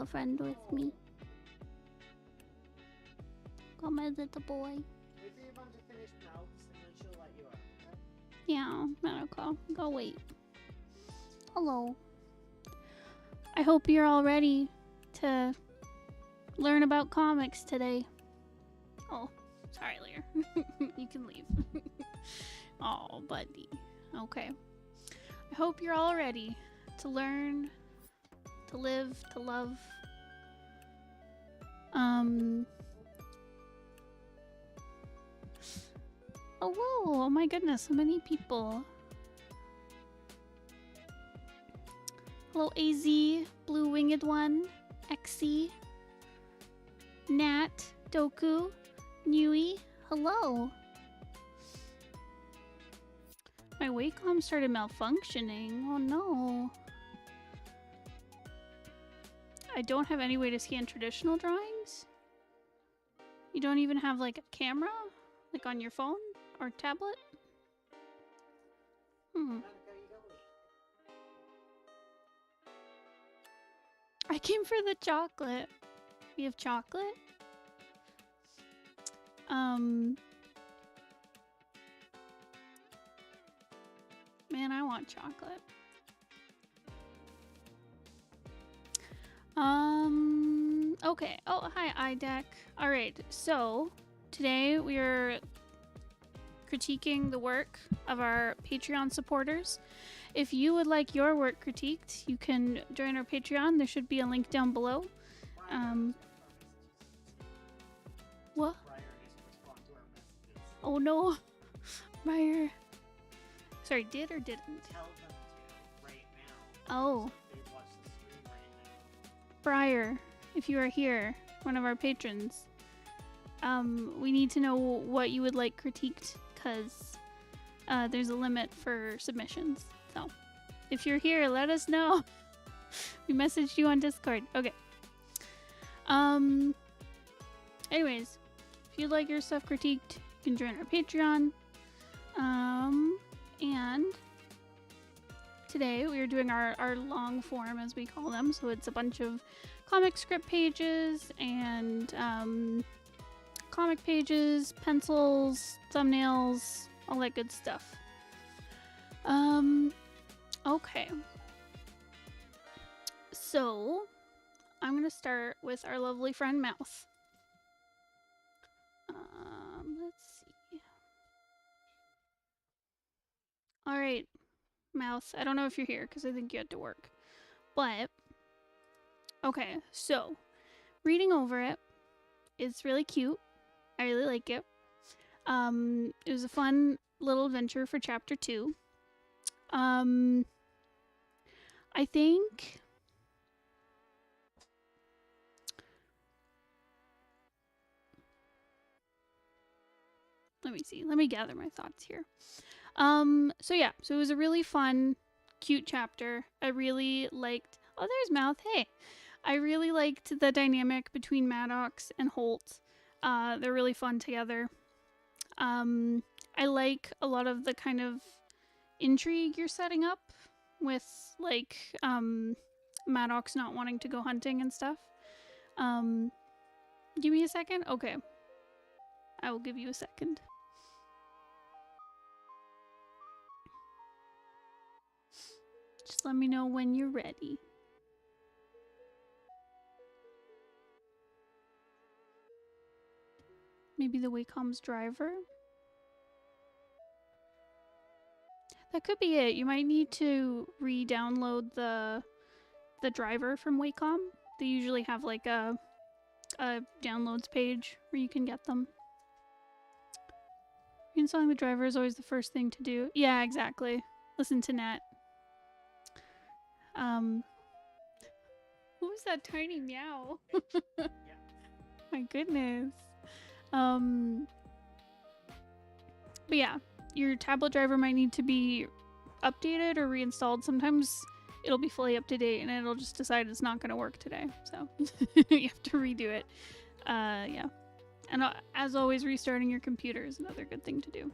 a friend with me. Come as a boy. Wait for your mom to finish mouths and then she'll let you out. Okay? Yeah, Medical. Go wait. Hello. I hope you're all ready to learn about comics today. Oh, sorry, Lear. You can leave. Oh, buddy. Okay. I hope you're all ready to learn, to live, to love. Oh, whoa. Oh my goodness, so many people. Hello, AZ, Blue Winged One, XC, Nat, Doku, Nui. Hello. My Wacom started malfunctioning. Oh no. I don't have any way to scan traditional drawings? You don't even have like a camera? Like on your phone or tablet? I came for the chocolate. We have chocolate? Man, I want chocolate. Okay. Oh, hi, Idec. Alright, so today we are critiquing the work of our Patreon supporters. If you would like your work critiqued, you can join our Patreon. There should be a link down below. What? Oh no. Briar. Sorry, did or didn't? Tell them to right now. Oh. They watch the stream right now. Briar, if you are here, one of our patrons, we need to know what you would like critiqued, because there's a limit for submissions. So, if you're here, let us know. We messaged you on Discord. Okay. Anyways, if you'd like your stuff critiqued, you can join our Patreon. And today we are doing our long form, as we call them. So it's a bunch of comic script pages and comic pages, pencils, thumbnails, all that good stuff. Okay. So I'm gonna start with our lovely friend Mouth. Let's see. All right, Mouth. I don't know if you're here because I think you had to work, but okay. So reading over it, it's really cute. I really like it. It was a fun little adventure for chapter 2. I think let me see. Let me gather my thoughts here. So yeah, so it was a really fun, cute chapter. I really liked. Oh, there's Mouth. Hey, I really liked the dynamic between Maddox and Holt. They're really fun together. I like a lot of the kind of intrigue you're setting up with, like, Maddox not wanting to go hunting and stuff. Give me a second. Okay, I will give you a second. Just let me know when you're ready. Maybe the Wacom's driver? That could be it. You might need to re-download the driver from Wacom. They usually have like a downloads page where you can get them. Reinstalling the driver is always the first thing to do. Yeah, exactly. Listen to Nat. Who was that tiny meow? Yeah. My goodness. But yeah, your tablet driver might need to be updated or reinstalled. Sometimes it'll be fully up to date and it'll just decide it's not going to work today. So you have to redo it. Yeah. And as always, restarting your computer is another good thing to do.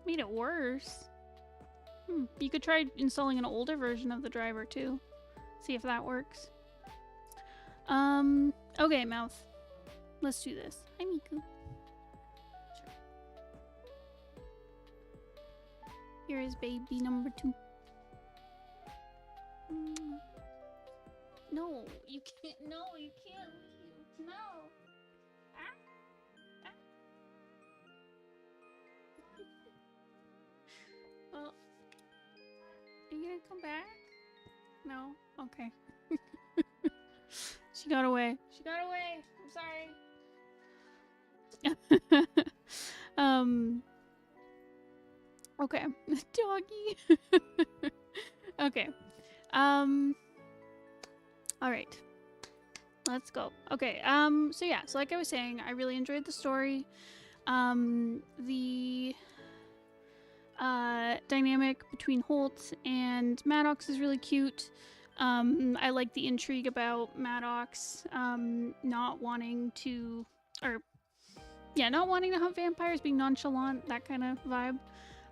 Made it worse. You could try installing an older version of the driver too. See if that works. Okay, Mouth. Let's do this. Hi, Miku. Sure. Here is baby number 2. No, you can't. No, you can't leave. No. Ah. Ah. Well, are you gonna come back? No? Okay. She got away. She got away. I'm sorry. Okay. Doggy. Okay. All right. Let's go. Okay. So yeah, so like I was saying, I really enjoyed the story. The dynamic between Holt and Maddox is really cute. I like the intrigue about Maddox not wanting to hunt vampires, being nonchalant, that kind of vibe.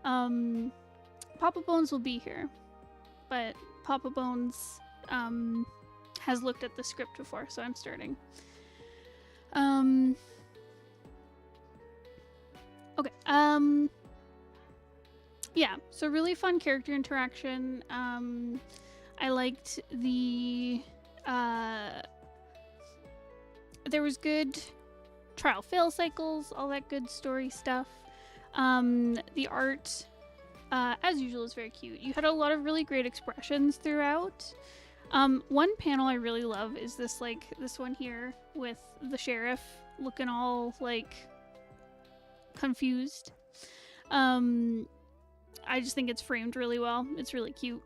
Papa Bones will be here, but Papa Bones has looked at the script before, so I'm starting. Okay. Yeah, so really fun character interaction. I liked the there was good trial fail cycles, all that good story stuff. The art, as usual, is very cute. You had a lot of really great expressions throughout. One panel I really love is this one here with the sheriff looking all like confused. I just think it's framed really well. It's really cute.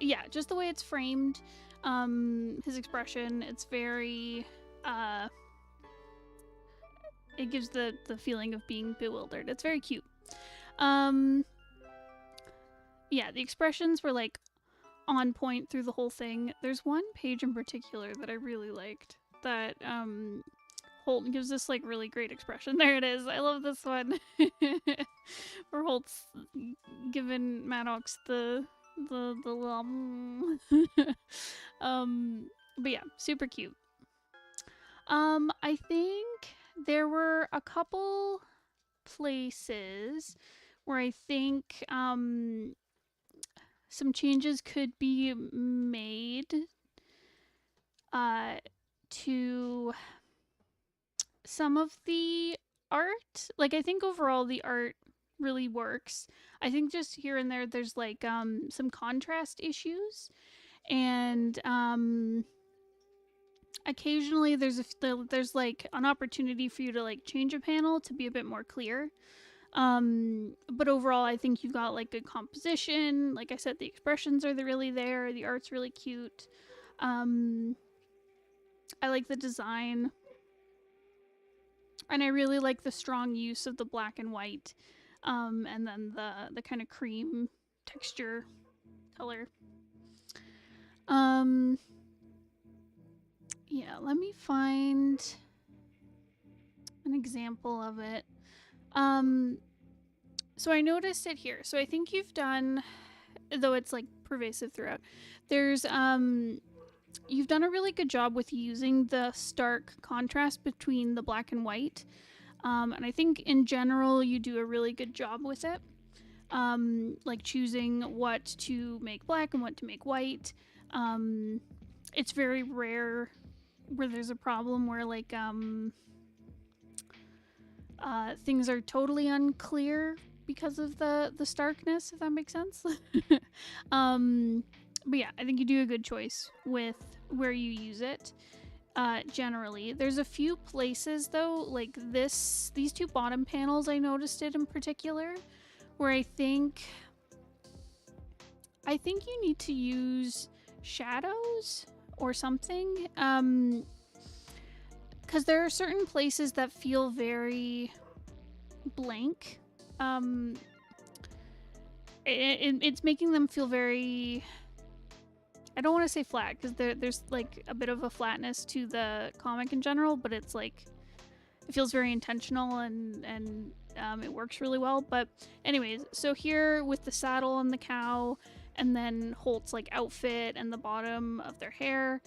Yeah, just the way it's framed, his expression, it's very, it gives the feeling of being bewildered. It's very cute. Yeah, the expressions were like on point through the whole thing. There's one page in particular that I really liked that, Holt gives this like really great expression. There it is. I love this one. Where Holt's giving Maddox the but yeah, super cute. I think there were a couple places where I think some changes could be made to some of the art. Like, I think overall the art really works. I think just here and there there's like some contrast issues, and occasionally there's like an opportunity for you to like change a panel to be a bit more clear. But overall I think you've got like good composition. Like I said, the expressions are really there, the art's really cute. I like the design. And I really like the strong use of the black and white, and then the kind of cream texture color. Yeah, let me find an example of it. So I noticed it here. So I think you've done, though it's like pervasive throughout, there's you've done a really good job with using the stark contrast between the black and white. And I think in general you do a really good job with it. Like choosing what to make black and what to make white. It's very rare where there's a problem where like things are totally unclear because of the starkness, if that makes sense. But yeah, I think you do a good choice with where you use it. Generally, there's a few places though, like these two bottom panels, I noticed it in particular, where I think you need to use shadows or something, because there are certain places that feel very blank. It's making them feel very, I don't want to say flat, because there's like a bit of a flatness to the comic in general, but it's like it feels very intentional and it works really well. But anyways, so here with the saddle on the cow, and then Holt's like outfit and the bottom of their hair,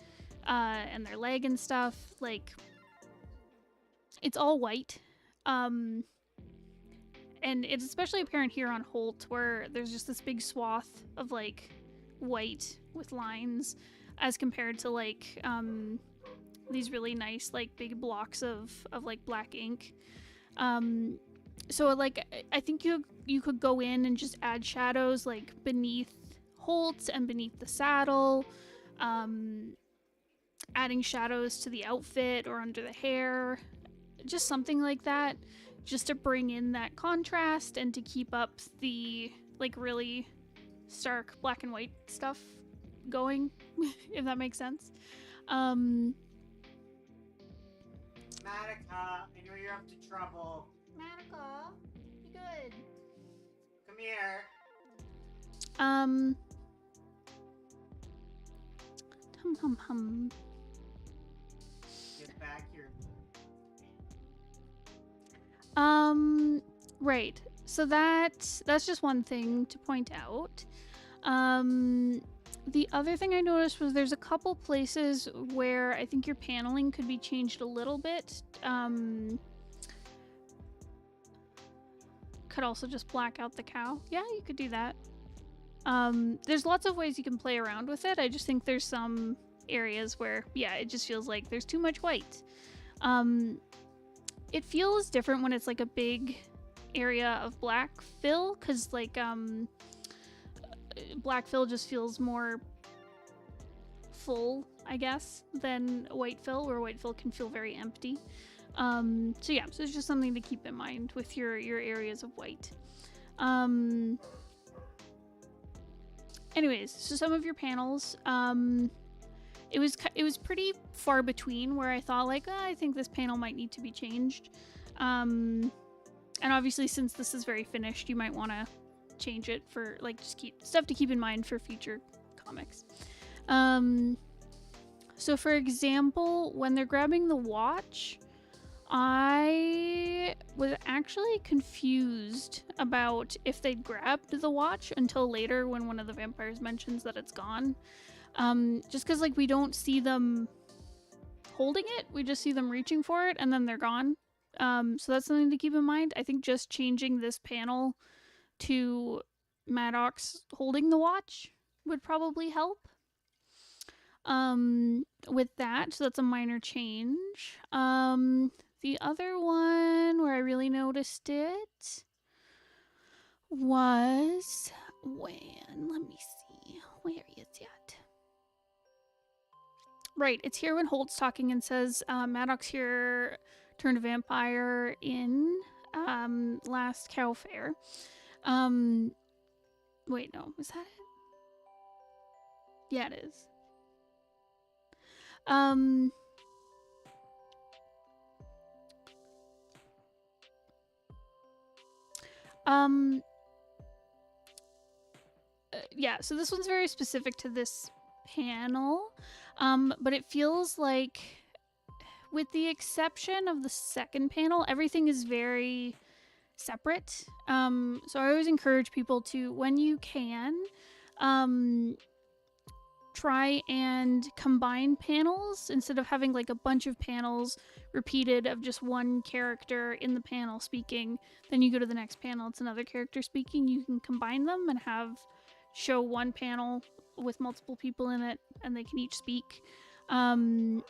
and their leg and stuff, like it's all white. And it's especially apparent here on Holt, where there's just this big swath of like white with lines, as compared to like these really nice like big blocks of like black ink. So like I think you could go in and just add shadows like beneath Holt and beneath the saddle, adding shadows to the outfit or under the hair, just something like that, just to bring in that contrast and to keep up the like really stark black and white stuff going, if that makes sense. Matica, I know you're up to trouble. Manica, you good? Come here. Hum hum hum. Get back here. Right. So that's just one thing to point out. The other thing I noticed was there's a couple places where I think your paneling could be changed a little bit. Could also just black out the cow. Yeah, you could do that. There's lots of ways you can play around with it. I just think there's some areas where, yeah, it just feels like there's too much white. It feels different when it's like a big area of black fill, because like black fill just feels more full, I guess, than white fill, where white fill can feel very empty. So yeah, so it's just something to keep in mind with your areas of white. Anyways, so some of your panels, it was pretty far between where I thought like, oh, I think this panel might need to be changed. And obviously, since this is very finished, you might want to change it for like just stuff to keep in mind for future comics. So for example, when they're grabbing the watch, I was actually confused about if they'd grabbed the watch until later when one of the vampires mentions that it's gone. Just because like we don't see them holding it, we just see them reaching for it and then they're gone. So that's something to keep in mind. I think just changing this panel to Maddox holding the watch would probably help. With that, so that's a minor change. The other one where I really noticed it was when, let me see, where is it? Right, it's here when Holt's talking and says, Maddox here turned a vampire in last cow fair. Wait, no, is that it? Yeah, it is. Yeah, so this one's very specific to this panel, but it feels like, with the exception of the second panel, everything is very separate. So I always encourage people to, when you can, try and combine panels instead of having like a bunch of panels repeated of just one character in the panel speaking. Then you go to the next panel, it's another character speaking. You can combine them and show one panel with multiple people in it, and they can each speak. For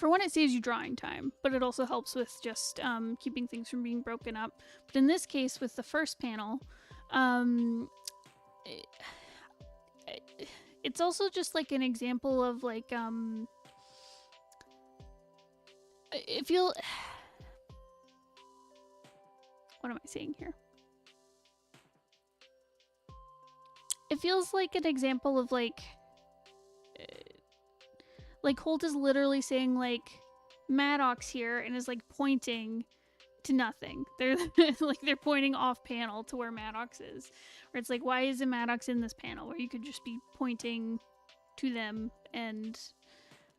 one, it saves you drawing time, but it also helps with just keeping things from being broken up. But in this case, with the first panel, it's also just like an example of like I feel what am I saying here? It feels like an example of like Holt is literally saying like Maddox here and is like pointing to nothing. They're like they're pointing off panel to where Maddox is. Where it's like, why isn't Maddox in this panel? Where you could just be pointing to them. And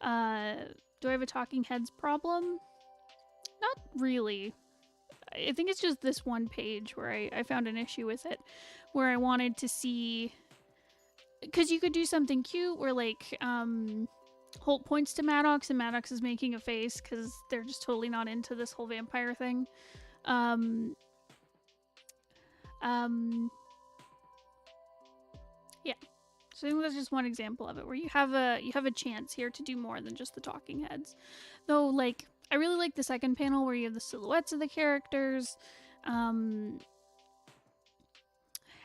do I have a talking heads problem? Not really. I think it's just this one page where I found an issue with it, where I wanted to see, because you could do something cute where like Holt points to Maddox and Maddox is making a face because they're just totally not into this whole vampire thing. Um, yeah. So I think that's just one example of it where you have a chance here to do more than just the talking heads. Though, like, I really like the second panel where you have the silhouettes of the characters. And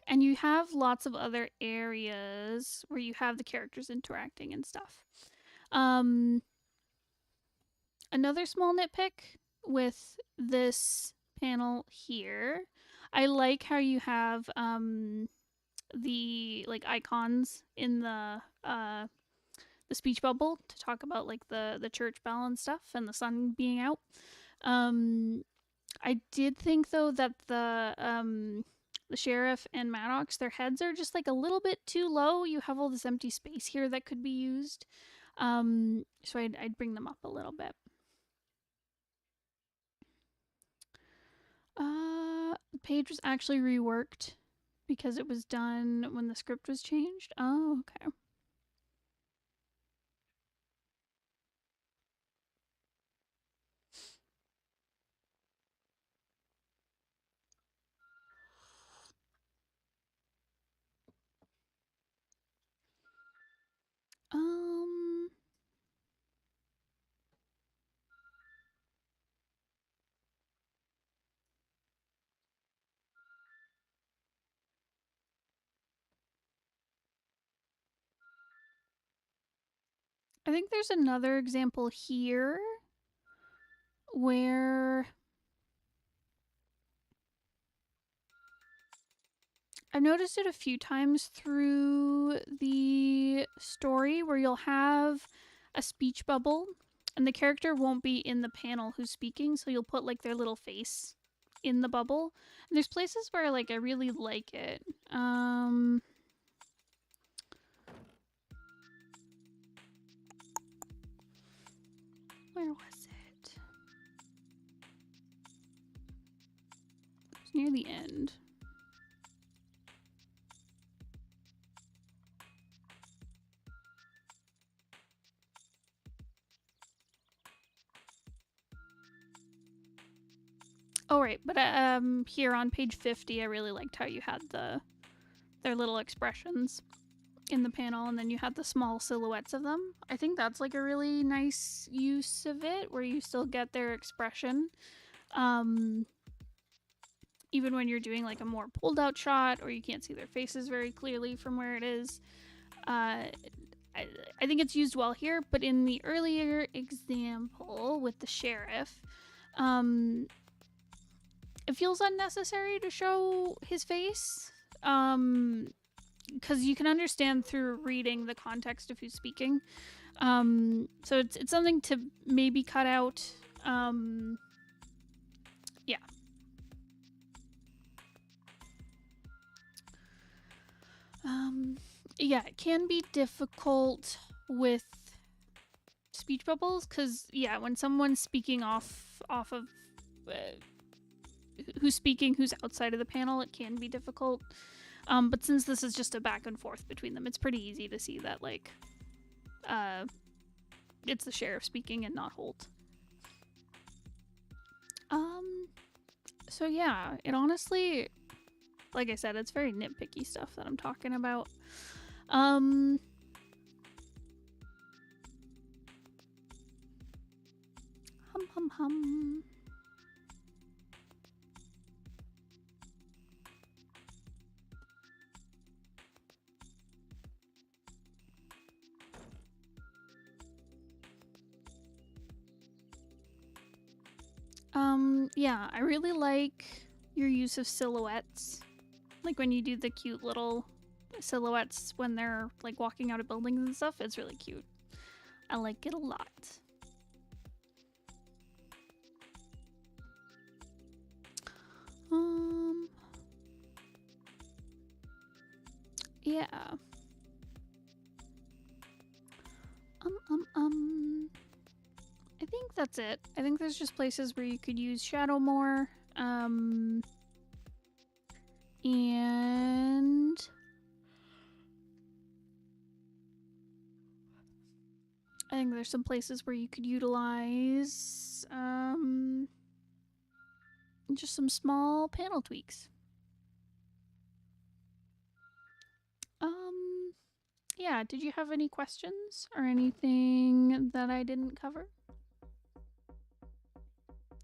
you have lots of other areas where you have the characters interacting and stuff. Another small nitpick with this panel here, I like how you have the like icons in the speech bubble to talk about like the church bell and stuff and the sun being out. I did think though that the sheriff and Maddox, their heads are just like a little bit too low. You have all this empty space here that could be used. So I'd bring them up a little bit. The page was actually reworked because it was done when the script was changed. Oh, okay. I think there's another example here where I've noticed it a few times through the story where you'll have a speech bubble and the character won't be in the panel who's speaking, so you'll put like their little face in the bubble. And there's places where like I really like it. Where was it? It was near the end. Oh right, but here on page 50, I really liked how you had their little expressions in the panel, and then you had the small silhouettes of them. I think that's like a really nice use of it, where you still get their expression, even when you're doing like a more pulled out shot, or you can't see their faces very clearly from where it is. I think it's used well here, but in the earlier example with the sheriff, it feels unnecessary to show his face, because you can understand through reading the context of who's speaking. So it's something to maybe cut out. Yeah. Yeah, it can be difficult with speech bubbles because yeah, when someone's speaking off of who's speaking, who's outside of the panel, it can be difficult. But since this is just a back and forth between them, it's pretty easy to see that like it's the sheriff speaking and not Holt. So yeah, it honestly, like I said, it's very nitpicky stuff that I'm talking about. Hum hum hum. Yeah, I really like your use of silhouettes. Like when you do the cute little silhouettes when they're like walking out of buildings and stuff, it's really cute. I like it a lot. Yeah. I think that's that's it. I think there's just places where you could use shadow more. And I think there's some places where you could utilize just some small panel tweaks. Yeah, did you have any questions or anything that I didn't cover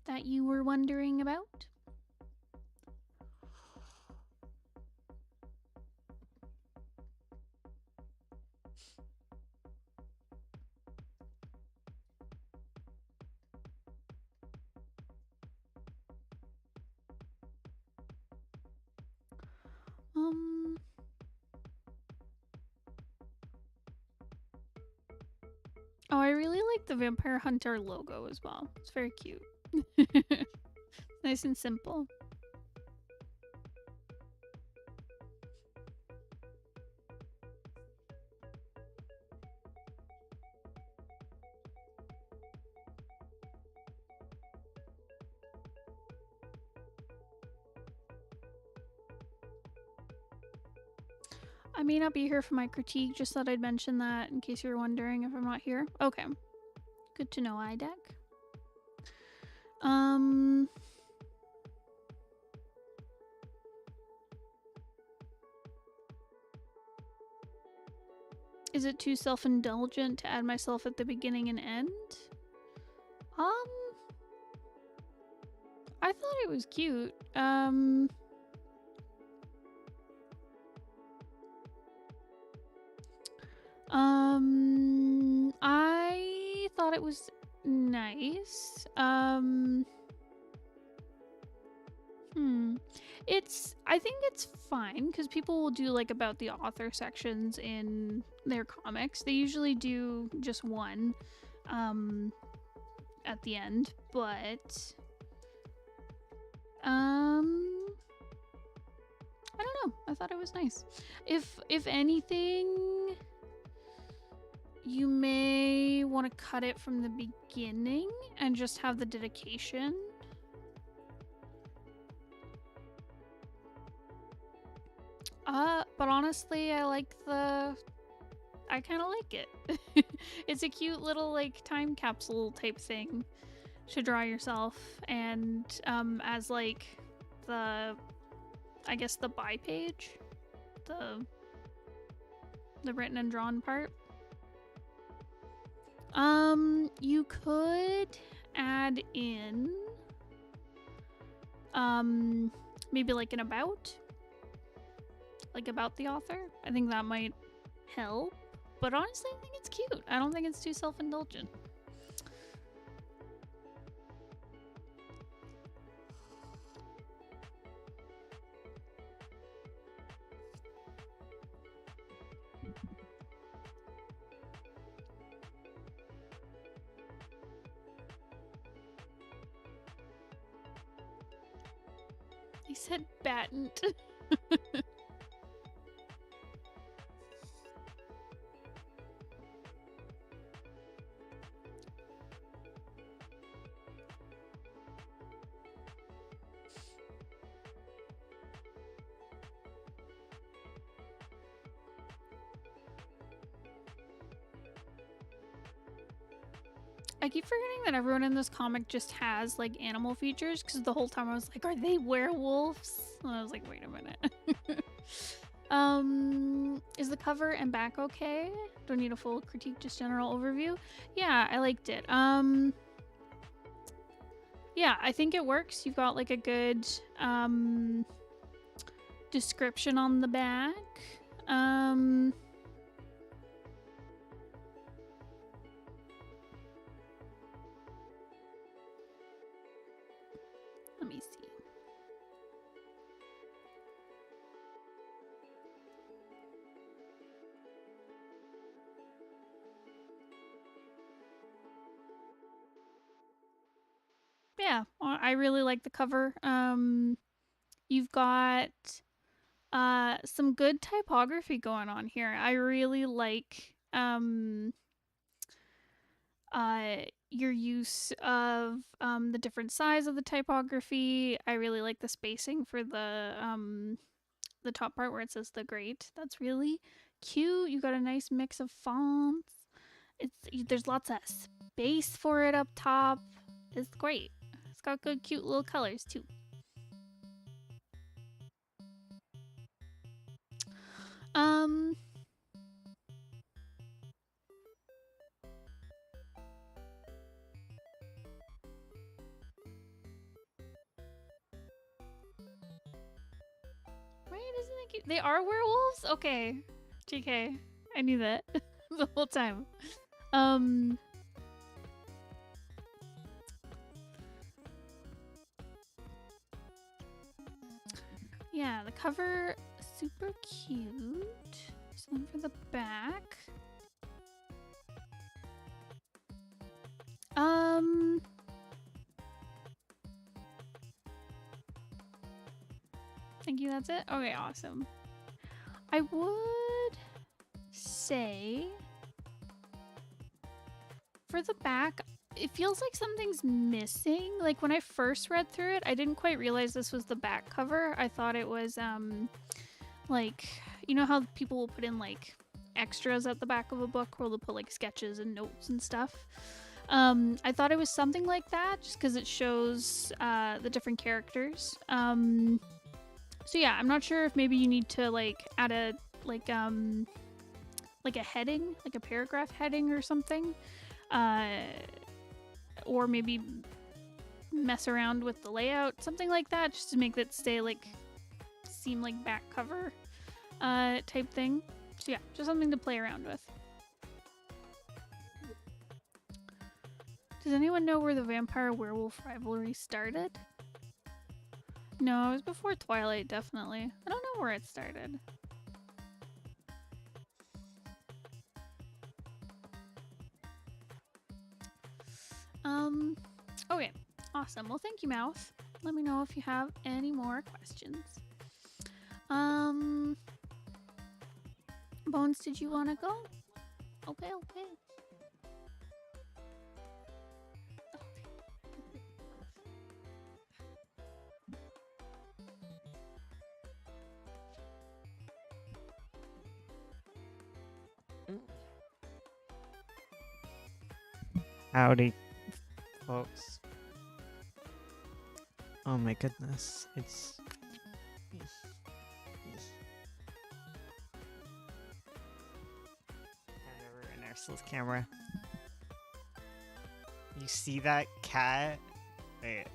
that you were wondering about? Oh, I really like the Vampire Hunter logo as well. It's very cute. Nice and simple. I may not be here for my critique, just thought I'd mention that in case you were wondering if I'm not here. Okay. Good to know, Idec. Is it too self-indulgent to add myself at the beginning and end? I thought it was cute. I thought it was nice. I think it's fine because people will do like about the author sections in their comics. They usually do just one at the end, but I don't know. I thought it was nice. If anything, you may want to cut it from the beginning and just have the dedication. But honestly, I kind of like it. It's a cute little like time capsule type thing to draw yourself, and as like I guess the by page, the written and drawn part. You could add in maybe like an about the author. I think that might help, but honestly I think it's cute. I don't think it's too self-indulgent. I said batten. I keep forgetting that everyone in this comic just has like animal features, because the whole time I was like, are they werewolves? And I was like, wait a minute. Is the cover and back okay? Don't need a full critique, just general overview. Yeah, I liked it. Yeah, I think it works. You've got like a good description on the back. Let me see. Yeah, I really like the cover. You've got some good typography going on here. I really like your use of the different size of the typography. I really like the spacing for the top part where it says the great. That's really cute. You got a nice mix of fonts. There's lots of space for it up top. It's great. It's got good, cute little colors too. Um, right? Isn't it cute? They are werewolves. Okay, JK. I knew that the whole time. Um, yeah, the cover super cute. Some for the back. Thank you. That's it. Okay, awesome. I would say for the back, it feels like something's missing. Like when I first read through it, I didn't quite realize this was the back cover. I thought it was like, you know how people will put in like extras at the back of a book where they'll put like sketches and notes and stuff. I thought it was something like that just because it shows the different characters. So yeah, I'm not sure if maybe you need to like add a like a heading, like a paragraph heading or something. Or maybe mess around with the layout, something like that, just to make it seem like back cover type thing. So yeah, just something to play around with. Does anyone know where the vampire werewolf rivalry started? No, it was before Twilight, definitely. I don't know where it started. Okay, awesome. Well, thank you, Mouth. Let me know if you have any more questions. Bones, did you want to go? Okay. Howdy, folks. Oh my goodness, it's... I've never Ursula's camera. You see that cat? Wait,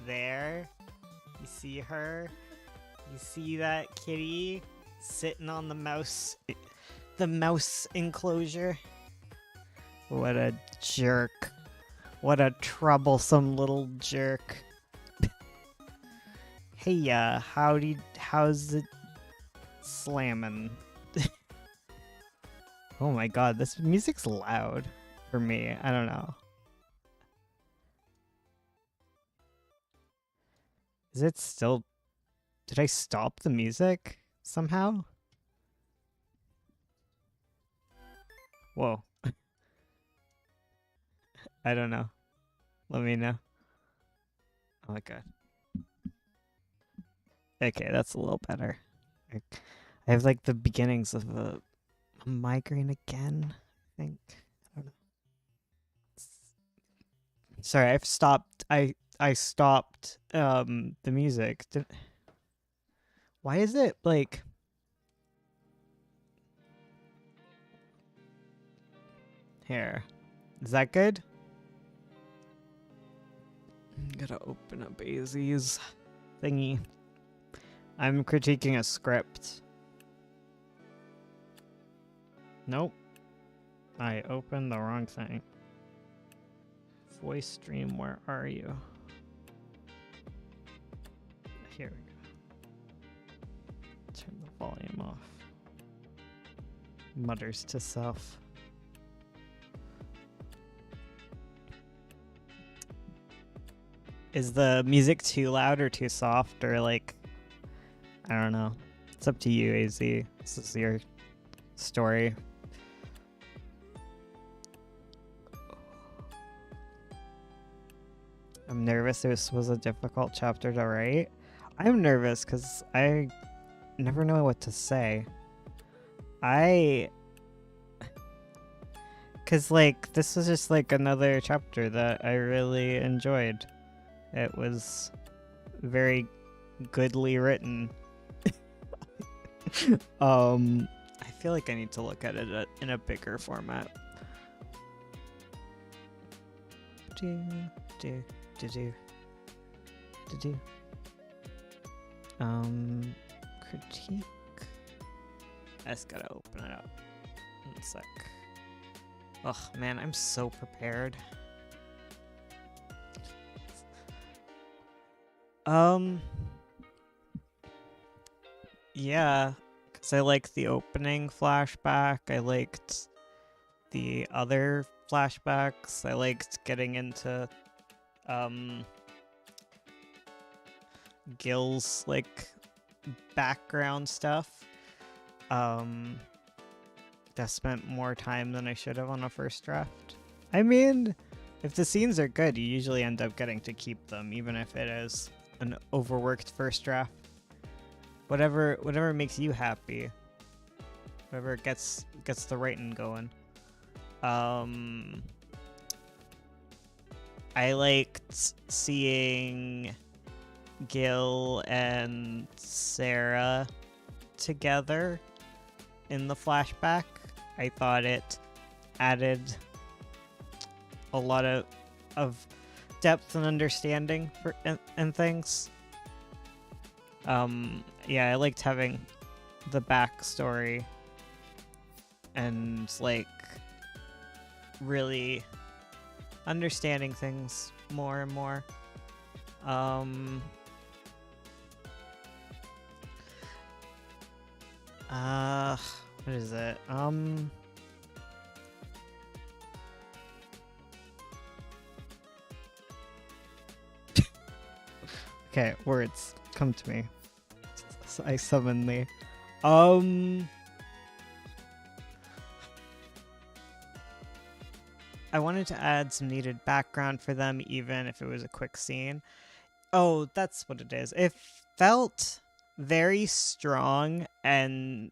there? You see her? You see that kitty sitting on the mouse enclosure? What a jerk. What a troublesome little jerk. Hey, how's it slamming? Oh my god, this music's loud for me. I don't know. Is it still... Did I stop the music somehow? Whoa. I don't know. Let me know. Oh my god. Okay, that's a little better. I have like the beginnings of a migraine again, I think. I don't know. Sorry, I've stopped. I stopped the music. Why is it like... Here. Is that good? I'm gonna open up AZ's thingy. I'm critiquing a script. Nope. I opened the wrong thing. Voice stream, where are you? Here we go. Turn the volume off. Mutters to self. Is the music too loud or too soft, or like, I don't know. It's up to you, AZ. This is your story. I'm nervous this was a difficult chapter to write. I'm nervous because I never know what to say. Because, like, this was just, like, another chapter that I really enjoyed. It was very goodly written. I feel like I need to look at it in a bigger format. Critique. I just gotta open it up. 1 sec. Ugh, man, I'm so prepared. Yeah, because I liked the opening flashback. I liked the other flashbacks. I liked getting into, Gil's, like, background stuff. That spent more time than I should have on a first draft. I mean, if the scenes are good, you usually end up getting to keep them, even if it is an overworked first draft. Whatever makes you happy. Whatever gets the writing going. I liked seeing Gil and Sarah together in the flashback. I thought it added a lot of depth and understanding for and things. Yeah, I liked having the backstory and, like, really understanding things more and more. What is it? Okay, words come to me. I summon thee. I wanted to add some needed background for them, even if it was a quick scene. Oh, that's what it is. It felt very strong and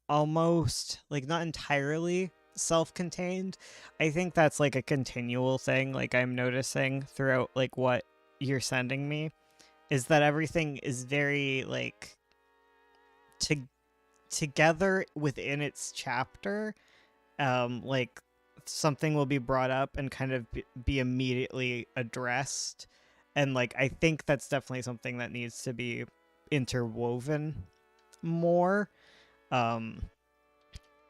almost, like, not entirely self-contained. I think that's, like, a continual thing, like, I'm noticing throughout, like, what you're sending me, is that everything is very, like, together within its chapter. Like, something will be brought up and kind of be immediately addressed, and, like, I think that's definitely something that needs to be interwoven more.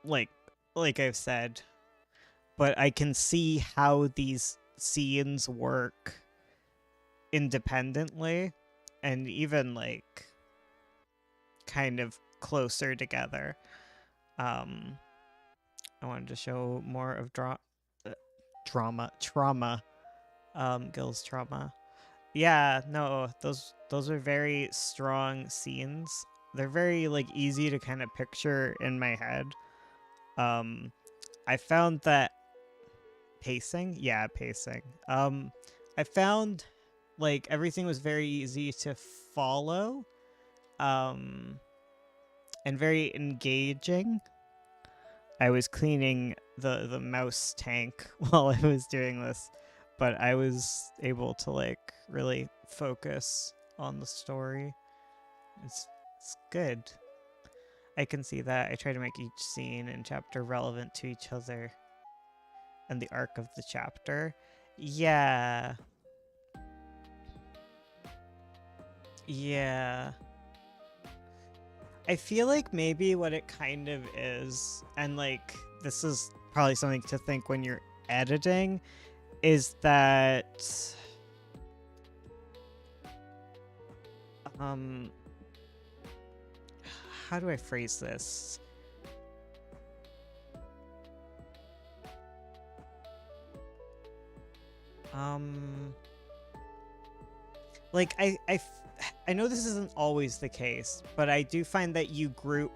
Like I've said, but I can see how these scenes work independently and even, like, kind of closer together. I wanted to show more of trauma. Gil's trauma. Yeah, no, those are very strong scenes. They're very, like, easy to kind of picture in my head. I found that pacing. I found, like, everything was very easy to follow, and very engaging. I was cleaning the mouse tank while I was doing this, but I was able to, like, really focus on the story. It's good. I can see that. I try to make each scene and chapter relevant to each other and the arc of the chapter. Yeah. I feel like maybe what it kind of is, and, like, this is probably something to think when you're editing, is that how do I phrase this? Like, I know this isn't always the case, but I do find that you group,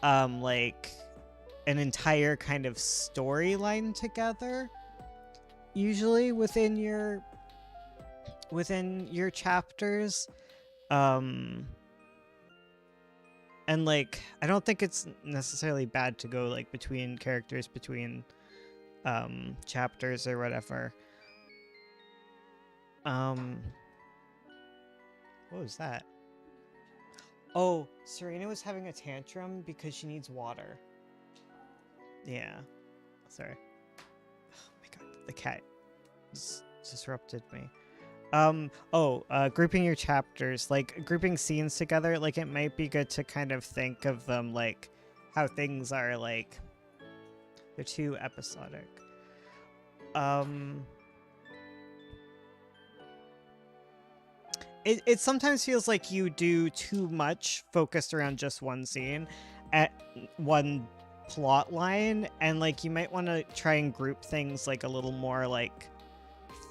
like, an entire kind of storyline together, usually within your within your chapters. And like, I don't think it's necessarily bad to go like between characters, between chapters or whatever. What was that? Oh, Serena was having a tantrum because she needs water. Yeah. Sorry. Oh my god, the cat disrupted me. Grouping your chapters, like grouping scenes together, like it might be good to kind of think of them like how things are like they're too episodic. It sometimes feels like you do too much focused around just one scene at one plot line, and like you might want to try and group things like a little more like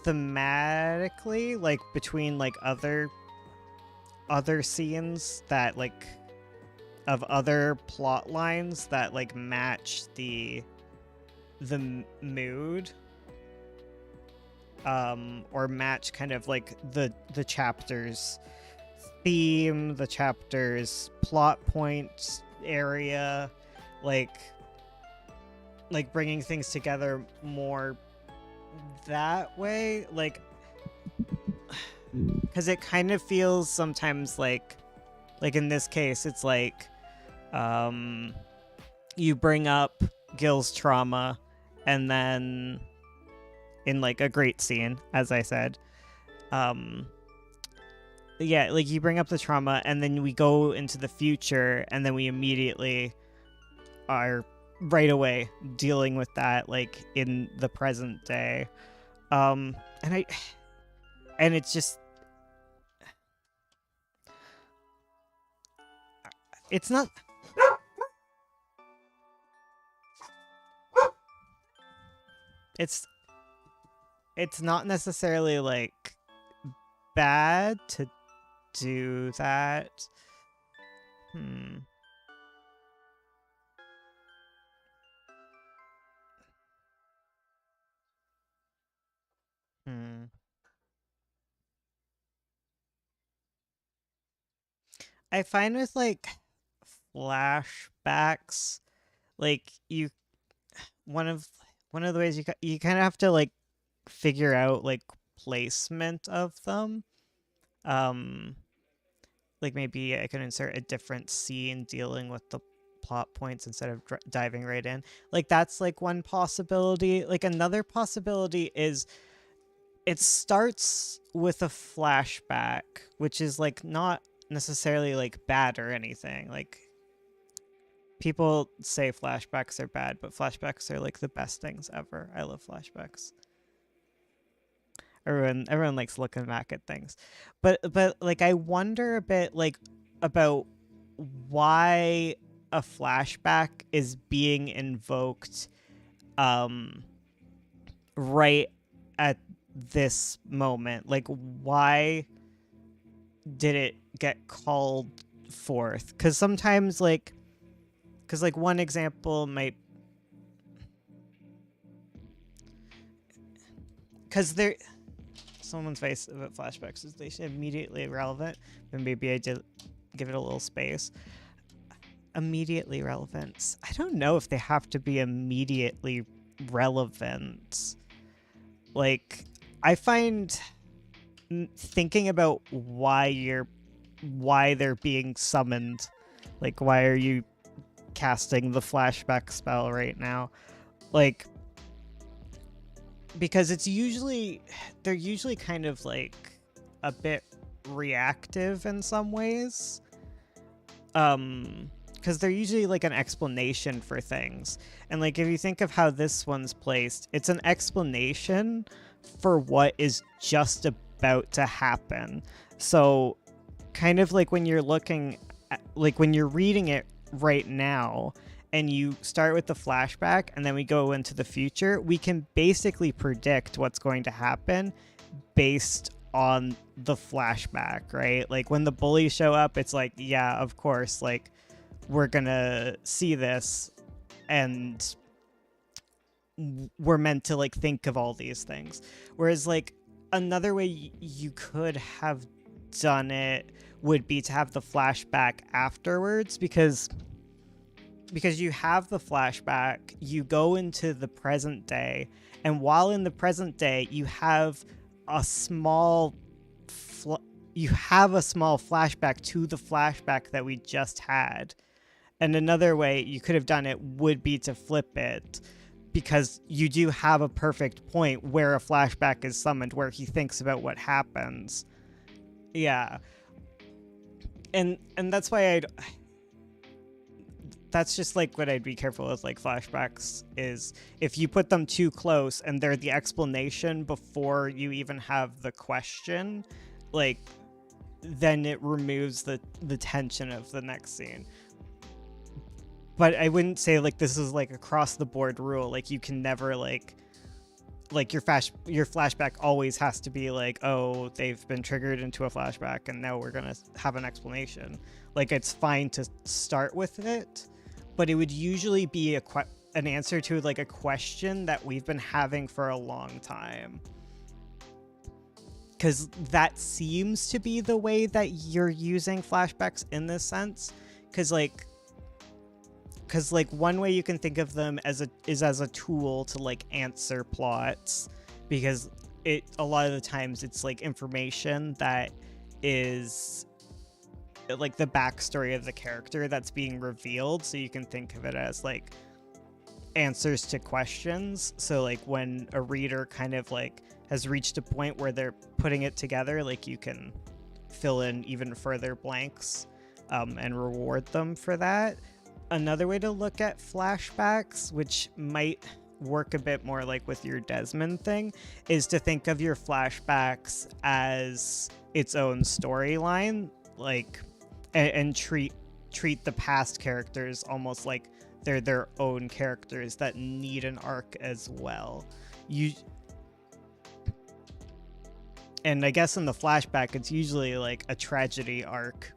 thematically, like between like other scenes that like of other plot lines that like match the mood, or match kind of like the chapter's theme, the chapter's plot point area, like bringing things together more that way, like, because it kind of feels sometimes like in this case it's like you bring up Gil's trauma, and then in like a great scene, as I said, yeah, like you bring up the trauma and then we go into the future and then we immediately are right away dealing with that like in the present day, and it's just, it's not, it's not necessarily like bad to do that. I find with like flashbacks, like you, one of the ways you kind of have to like figure out like placement of them. Like maybe I could insert a different scene dealing with the plot points instead of diving right in. Like that's like one possibility. Like another possibility is it starts with a flashback, which is like not necessarily like bad or anything. Like people say flashbacks are bad, but flashbacks are like the best things ever. I love flashbacks. Everyone likes looking back at things, but like I wonder a bit like about why a flashback is being invoked right at this moment. Like why did it get called forth? Because sometimes like one example might, because there someone's face about flashbacks is they should immediately irrelevant, but maybe I did give it a little space. Immediately relevant, I don't know if they have to be immediately relevant. Like I find thinking about why they're being summoned, like why are you casting the flashback spell right now, like because they're usually kind of like a bit reactive in some ways, because they're usually like an explanation for things, and like if you think of how this one's placed, it's an explanation for what is just about to happen. So kind of like when you're looking at, like when you're reading it right now and you start with the flashback and then we go into the future, we can basically predict what's going to happen based on the flashback, right? Like when the bullies show up, it's like, yeah, of course, like we're gonna see this and we're meant to like think of all these things. Whereas like another way you could have done it would be to have the flashback afterwards, because you have the flashback, you go into the present day, and while in the present day, you have a small flashback to the flashback that we just had. And another way you could have done it would be to flip it, because you do have a perfect point where a flashback is summoned, where he thinks about what happens. Yeah. And that's why that's just like what I'd be careful with, like flashbacks, is if you put them too close and they're the explanation before you even have the question, like, then it removes the tension of the next scene. But I wouldn't say like this is like across the board rule, like you can never like your flashback always has to be like, oh, they've been triggered into a flashback and now we're gonna have an explanation. Like, it's fine to start with it, but it would usually be an answer to like a question that we've been having for a long time, because that seems to be the way that you're using flashbacks in this sense. Because one way you can think of them as a tool to like answer plots, because a lot of the times it's like information that is like the backstory of the character that's being revealed, so you can think of it as like answers to questions. So like when a reader kind of like has reached a point where they're putting it together, like you can fill in even further blanks and reward them for that. Another way to look at flashbacks, which might work a bit more like with your Desmond thing, is to think of your flashbacks as its own storyline, like, and treat the past characters almost like they're their own characters that need an arc as well. And I guess in the flashback, it's usually like a tragedy arc,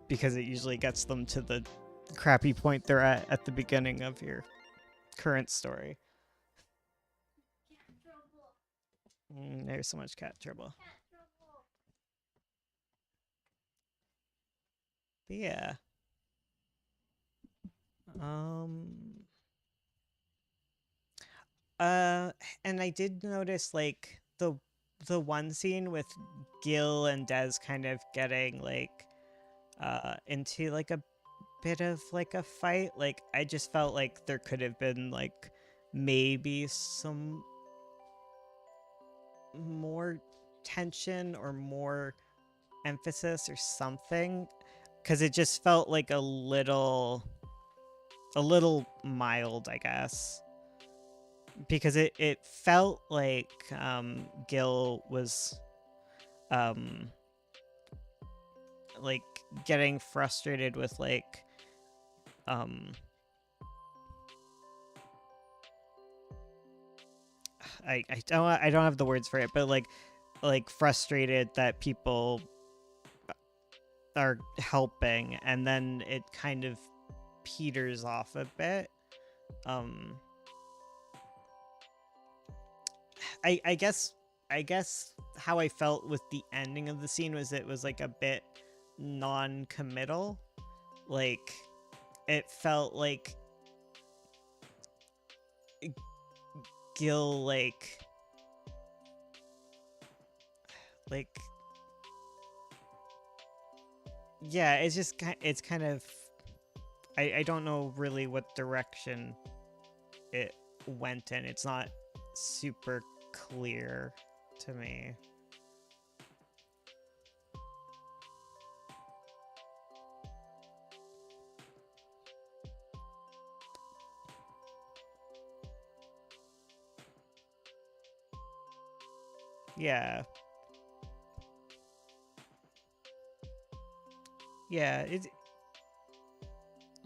because it usually gets them to the crappy point they're at the beginning of your current story. There's so much cat trouble. But yeah. And I did notice like the one scene with Gil and Des kind of getting like into like a bit of like a fight. Like, I just felt like there could have been like maybe some more tension or more emphasis or something, because it just felt like a little mild, I guess, because it felt like Gil was like getting frustrated with like I don't have the words for it, but like frustrated that people are helping, and then it kind of peters off a bit. I guess how I felt with the ending of the scene was it was like a bit non-committal. Like, it felt like Gil like yeah, it's kind of I don't know really what direction it went in. It's not super clear to me. Yeah. Yeah, it's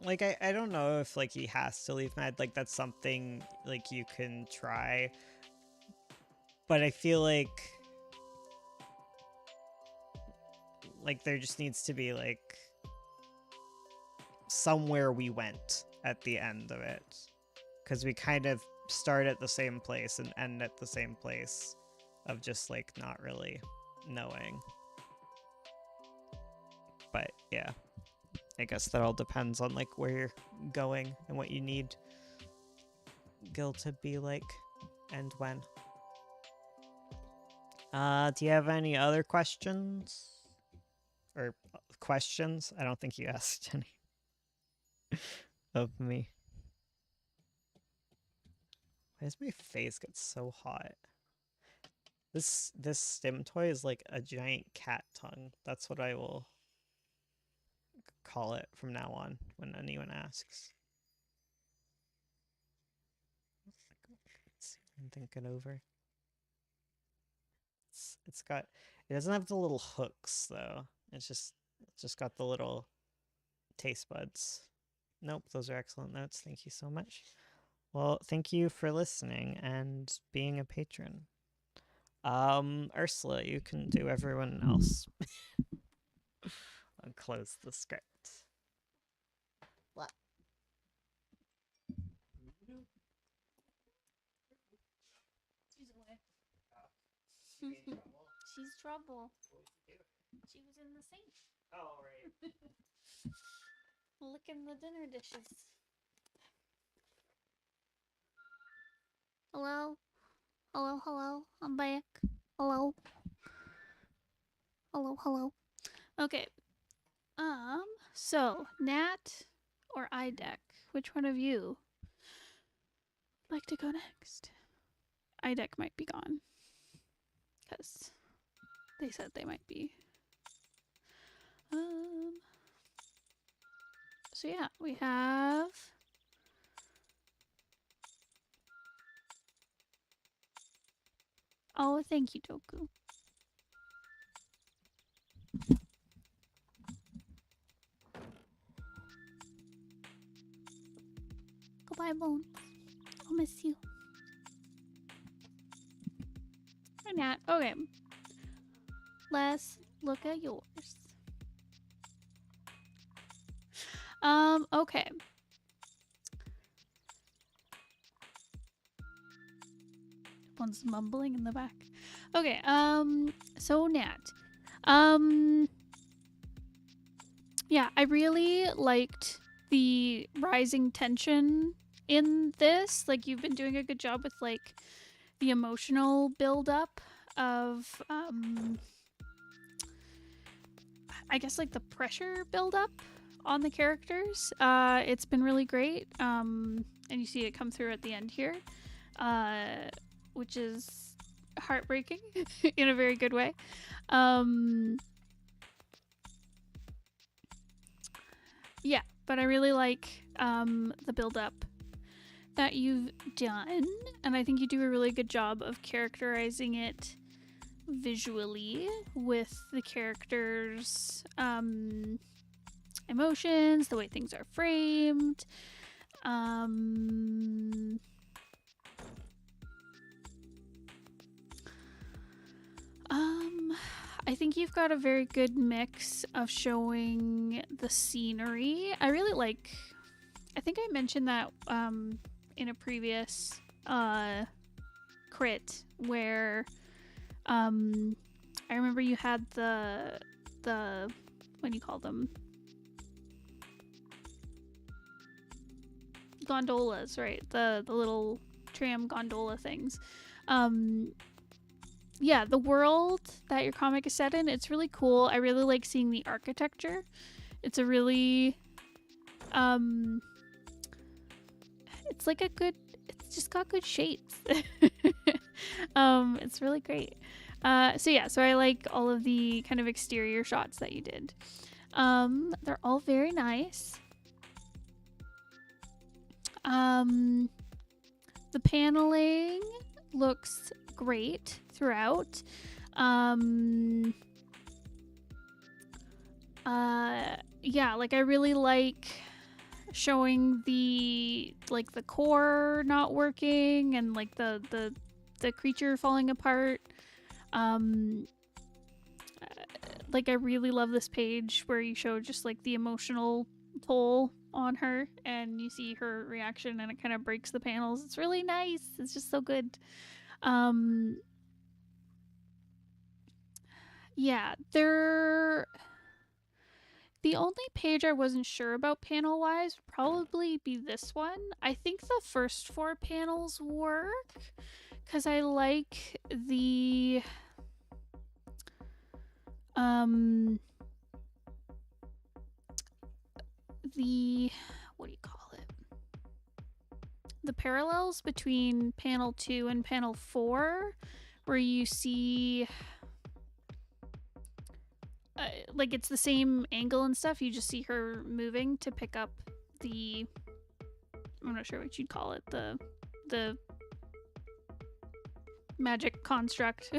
like I don't know if like he has to leave Mad. Like, that's something like you can try, but I feel like there just needs to be like somewhere we went at the end of it, because we kind of start at the same place and end at the same place of just like not really knowing. But yeah, I guess that all depends on like where you're going and what you need Gil to be like and when. Do you have any other questions? Or questions? I don't think you asked any of me. Why does my face get so hot? This stim toy is like a giant cat tongue. That's what I will call it from now on when anyone asks. Let's see what I'm thinking over. It's got, it doesn't have the little hooks though. It's just got the little taste buds. Nope, those are excellent notes. Thank you so much. Well, thank you for listening and being a patron. Ursula, you can do everyone else. I'll close the script. What? She's away. She's trouble. She was in the sink. Oh, right. Licking the dinner dishes. Hello? Hello, hello. I'm back. Hello. Hello, hello. Okay. So, Nat or Idec? Which one of you would like to go next? Idec might be gone. Because they said they might be. So yeah, we have oh, thank you, Toku. Goodbye, Bones. I'll miss you. Hi, Nat. Okay. Let's look at yours. Okay. One's mumbling in the back. Okay, so Nat. Yeah, I really liked the rising tension in this. Like, you've been doing a good job with, like, the emotional buildup of, I guess, like, the pressure buildup on the characters. It's been really great. And you see it come through at the end here, which is heartbreaking in a very good way. Yeah, but I really like the build-up that you've done, and I think you do a really good job of characterizing it visually with the characters' emotions, the way things are framed. I think you've got a very good mix of showing the scenery. I really like, I think I mentioned that in a previous crit where I remember you had the what do you call them? Gondolas, right? The little tram gondola things. Yeah, the world that your comic is set in, it's really cool. I really like seeing the architecture. It's a really it's like a good, it's just got good shapes. It's really great. So yeah, so I like all of the kind of exterior shots that you did. They're all very nice. The paneling looks great throughout. Yeah, like I really like showing the like the core not working and like the creature falling apart. Like I really love this page where you show just like the emotional toll on her and you see her reaction and it kind of breaks the panels. It's really nice. It's just so good. Yeah, the only page I wasn't sure about panel-wise would probably be this one. I think the first 4 panels work, because I like the what do you call it? The parallels between panel 2 and panel 4, where you see like it's the same angle and stuff, you just see her moving to pick up the, I'm not sure what you'd call it, the magic construct.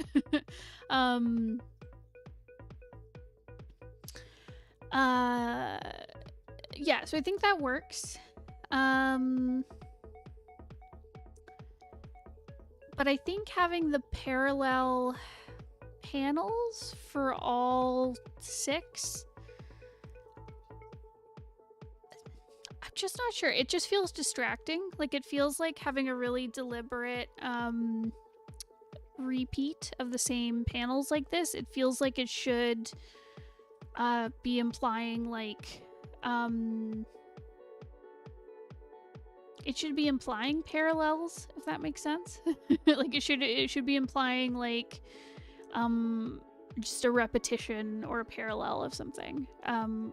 Yeah, so I think that works. But I think having the parallel panels for all 6, I'm just not sure. It just feels distracting. Like, it feels like having a really deliberate repeat of the same panels like this. It feels like it should be implying like it should be implying parallels, if that makes sense. Like it should be implying like just a repetition or a parallel of something.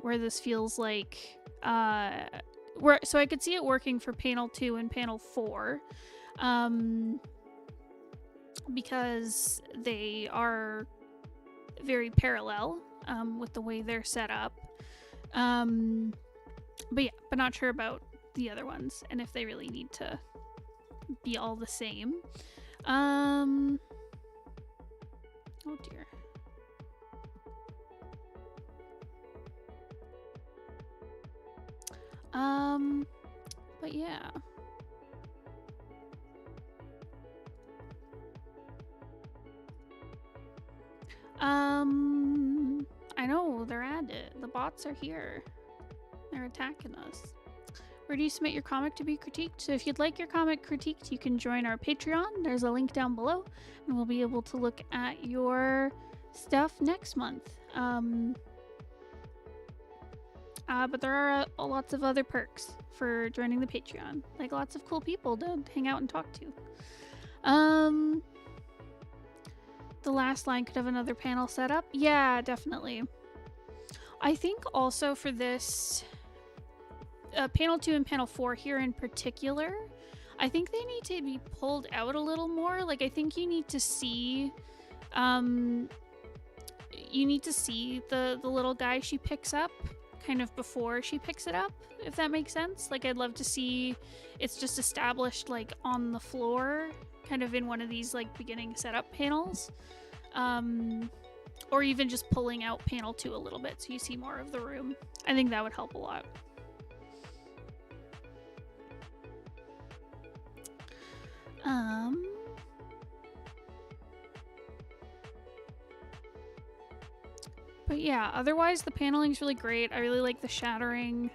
Where this feels like so I could see it working for panel 2 and panel 4. Because they are very parallel with the way they're set up. But yeah, but not sure about the other ones and if they really need to be all the same. Oh dear. But yeah. I know, they're at it. The bots are here. They're attacking us. Where do you submit your comic to be critiqued? So if you'd like your comic critiqued, you can join our Patreon. There's a link down below, and we'll be able to look at your stuff next month. But there are lots of other perks for joining the Patreon. Like lots of cool people to hang out and talk to. The last line could have another panel set up. Yeah, definitely. I think also for this panel 2 and panel 4 here in particular, I think they need to be pulled out a little more. Like I think you need to see the little guy she picks up kind of before she picks it up, if that makes sense. Like I'd love to see it's just established like on the floor, kind of in one of these like beginning setup panels. Or even just pulling out panel 2 a little bit so you see more of the room. I think that would help a lot. But yeah, otherwise the paneling's really great. I really like the shattering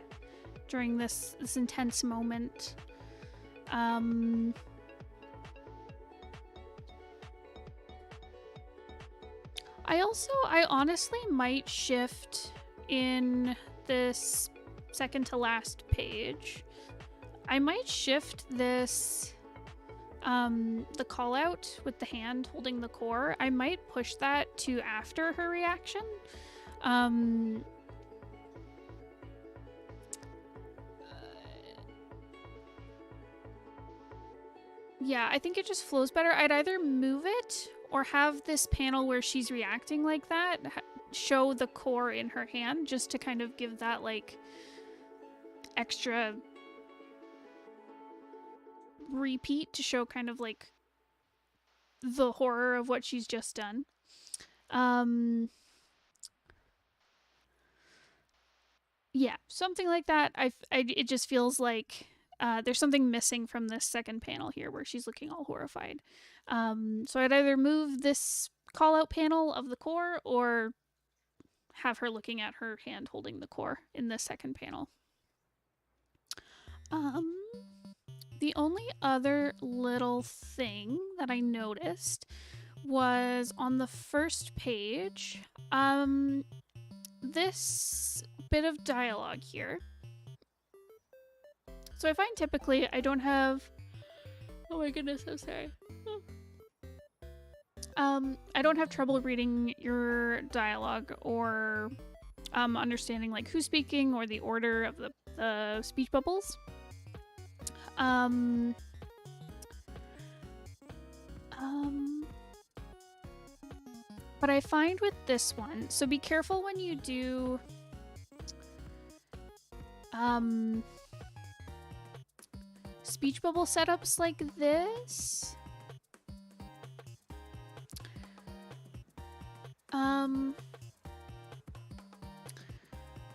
during this intense moment. I honestly might shift in this second to last page. I might shift this, the call out with the hand holding the core. I might push that to after her reaction. Yeah, I think it just flows better. I'd either move it or have this panel where she's reacting like that show the core in her hand, just to kind of give that like extra repeat to show kind of like the horror of what she's just done. Yeah, something like that. It just feels like there's something missing from this second panel here where she's looking all horrified. So I'd either move this call out panel of the core or have her looking at her hand holding the core in the second panel. The only other little thing that I noticed was on the first page. This bit of dialogue here. So I find typically I don't have. Oh my goodness, I'm sorry. I don't have trouble reading your dialogue or understanding like who's speaking or the order of the speech bubbles. But I find with this one, so be careful when you do speech bubble setups like this.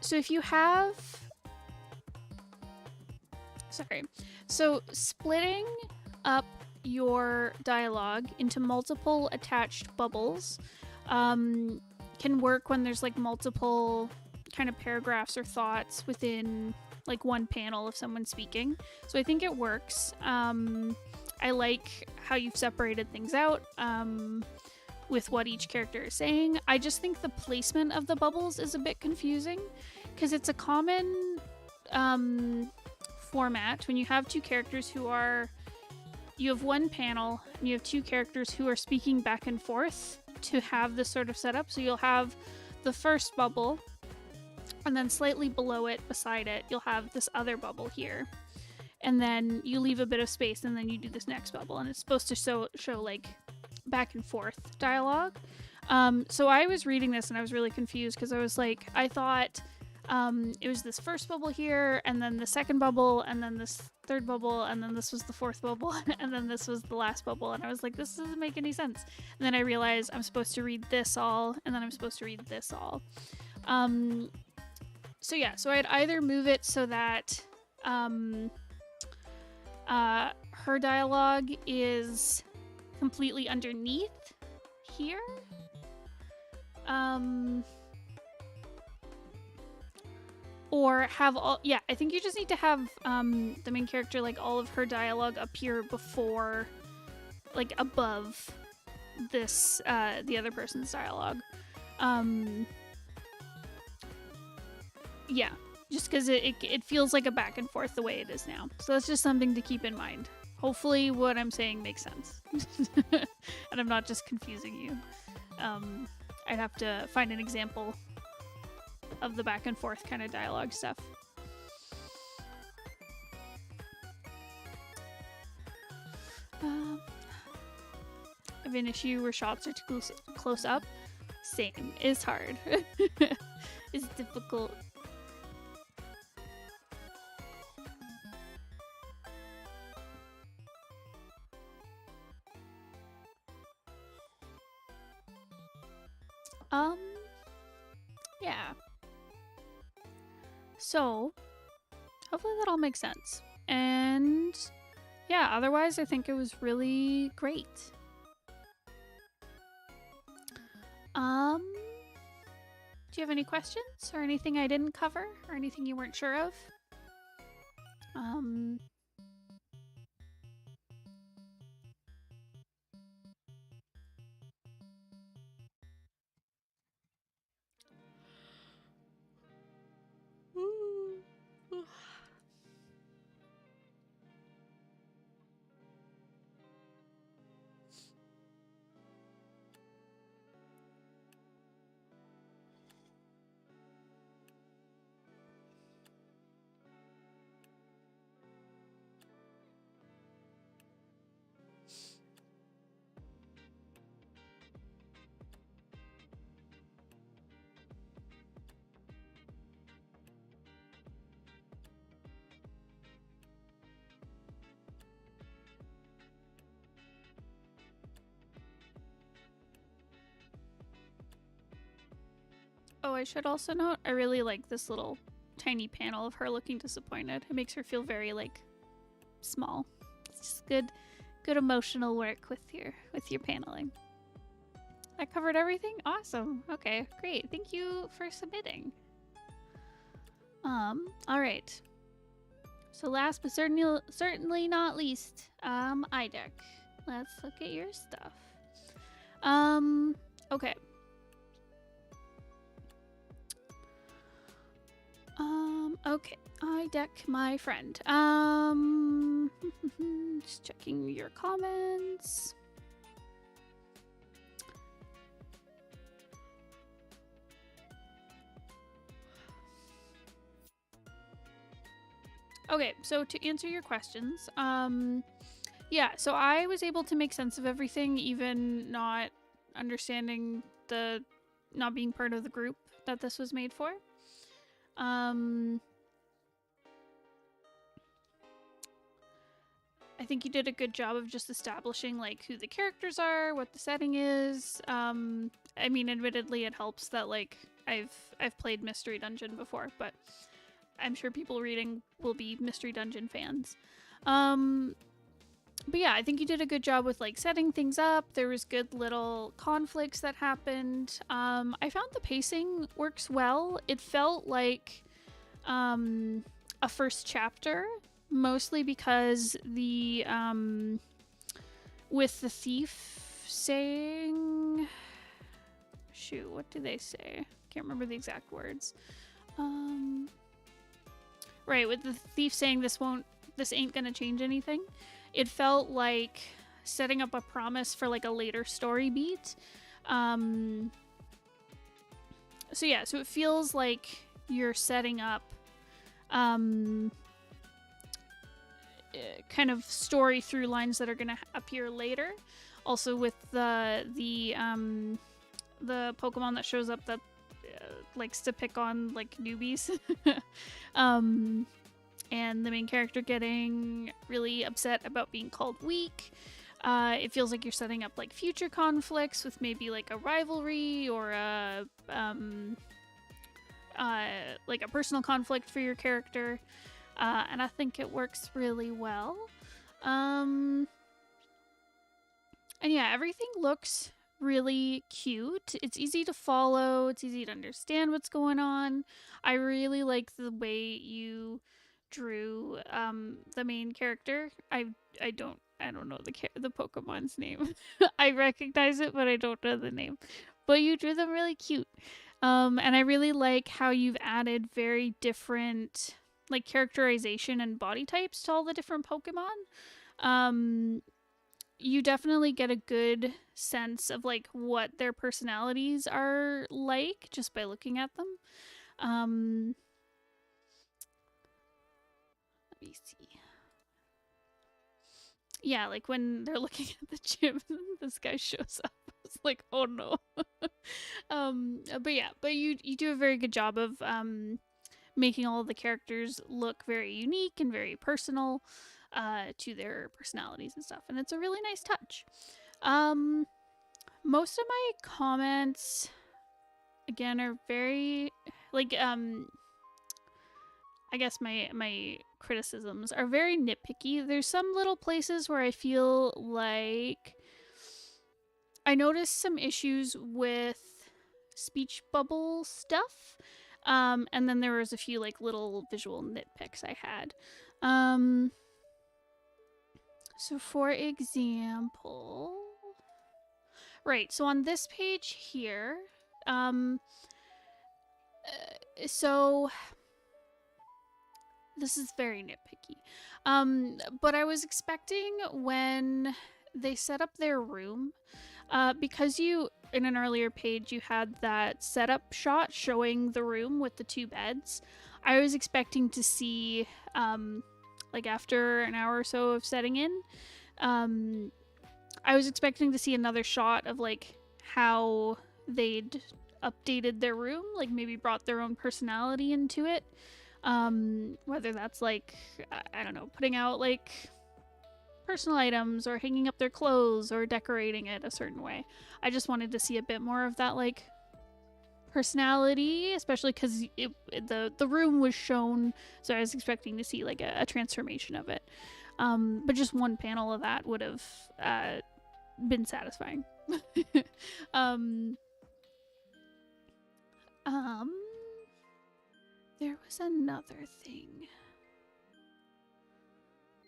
So if you have, so splitting up your dialogue into multiple attached bubbles can work when there's like multiple kind of paragraphs or thoughts within like one panel of someone speaking. So I think it works. I like how you've separated things out with what each character is saying. I just think the placement of the bubbles is a bit confusing because it's a common format when you have two characters who are, you have one panel and you have two characters who are speaking back and forth to have this sort of setup. So you'll have the first bubble and then slightly below it, beside it, you'll have this other bubble here. And then you leave a bit of space and then you do this next bubble, and it's supposed to show like back and forth dialogue. So I was reading this and I was really confused because I was like, I thought it was this first bubble here and then the second bubble and then this third bubble and then this was the fourth bubble and then this was the last bubble, and I was like, this doesn't make any sense. And then I realized I'm supposed to read this all and then I'm supposed to read this all. So yeah, so I'd either move it so that her dialogue is completely underneath here. Or have all, yeah, I think you just need to have the main character, like all of her dialogue appear before, like above this, the other person's dialogue. Yeah, just because it feels like a back and forth the way it is now. So that's just something to keep in mind. Hopefully what I'm saying makes sense. And I'm not just confusing you. I'd have to find an example of the back and forth kind of dialogue stuff. I have an issue where shots are too close up. Same. It's hard. It's difficult. Yeah. So, hopefully that all makes sense. And yeah, otherwise I think it was really great. Do you have any questions or anything I didn't cover or anything you weren't sure of? Oh, I should also note, I really like this little tiny panel of her looking disappointed. It makes her feel very, like, small. It's just good emotional work with your paneling. I covered everything? Awesome. Okay, great. Thank you for submitting. Alright. So last but certainly not least, Idec. Let's look at your stuff. Okay. Okay. Idec, my friend. Just checking your comments. Okay, so to answer your questions, yeah, so I was able to make sense of everything, even not understanding not being part of the group that this was made for. I think you did a good job of just establishing like who the characters are, what the setting is. I mean, admittedly, it helps that like I've played Mystery Dungeon before, but I'm sure people reading will be Mystery Dungeon fans. But yeah, I think you did a good job with like setting things up. There was good little conflicts that happened. I found the pacing works well. It felt like a first chapter, mostly because the with the thief saying, shoot, what do they say? Can't remember the exact words. Right, with the thief saying this ain't gonna change anything. It felt like setting up a promise for like a later story beat. So yeah, so it feels like you're setting up kind of story through lines that are going to appear later. Also with the Pokemon that shows up that likes to pick on like newbies. And the main character getting really upset about being called weak. It feels like you're setting up like future conflicts with maybe like a rivalry or a like a personal conflict for your character, and I think it works really well. And yeah, everything looks really cute. It's easy to follow. It's easy to understand what's going on. I really like the way you drew the main character. I don't know the Pokemon's name. I recognize it, but I don't know the name. But you drew them really cute. And I really like how you've added very different like characterization and body types to all the different Pokemon. You definitely get a good sense of like what their personalities are like just by looking at them. Let me see. Yeah, like when they're looking at the gym, this guy shows up. It's like, oh no. But yeah, but you do a very good job of making all of the characters look very unique and very personal to their personalities and stuff, and it's a really nice touch. Most of my comments again are very like I guess my criticisms are very nitpicky. There's some little places where I feel like I noticed some issues with speech bubble stuff. And then there was a few like little visual nitpicks I had. So for example, right, so on this page here, so this is very nitpicky. But I was expecting when they set up their room, because you, in an earlier page, you had that setup shot showing the room with the two beds. I was expecting to see, like after an hour or so of setting in, I was expecting to see another shot of like how they'd updated their room, like maybe brought their own personality into it. Whether that's like, I don't know, putting out like personal items or hanging up their clothes or decorating it a certain way. I just wanted to see a bit more of that like personality, especially because the room was shown, so I was expecting to see like a transformation of it. But just one panel of that would have been satisfying. There was another thing.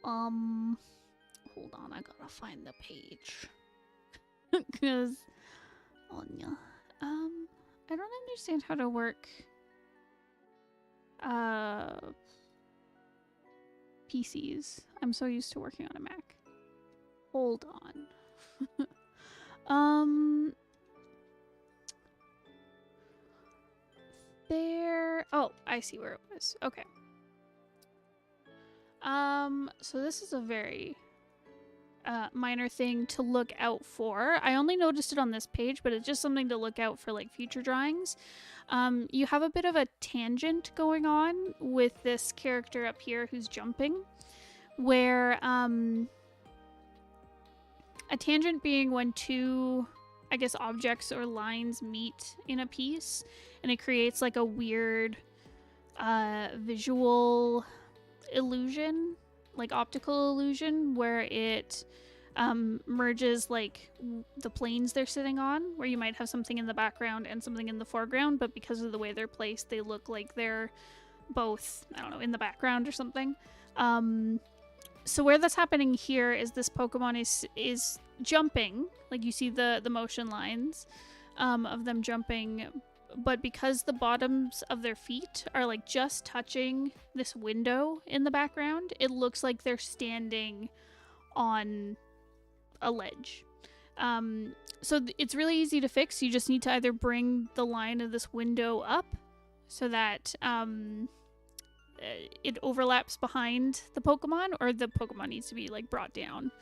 Hold on, I gotta find the page. Because, oh, yeah. I don't understand how to work PCs. I'm so used to working on a Mac. Hold on. There. Oh, I see where it was. Okay. So this is a very minor thing to look out for. I only noticed it on this page, but it's just something to look out for like future drawings. You have a bit of a tangent going on with this character up here who's jumping, where a tangent being when two, I guess, objects or lines meet in a piece, and it creates like a weird visual illusion, like optical illusion, where it merges like the planes they're sitting on, where you might have something in the background and something in the foreground, but because of the way they're placed, they look like they're both, I don't know, in the background or something. So where that's happening here is this Pokemon is jumping, like you see the motion lines of them jumping, but because the bottoms of their feet are like just touching this window in the background, it looks like they're standing on a ledge. So it's really easy to fix. You just need to either bring the line of this window up so that it overlaps behind the Pokemon, or the Pokemon needs to be like brought down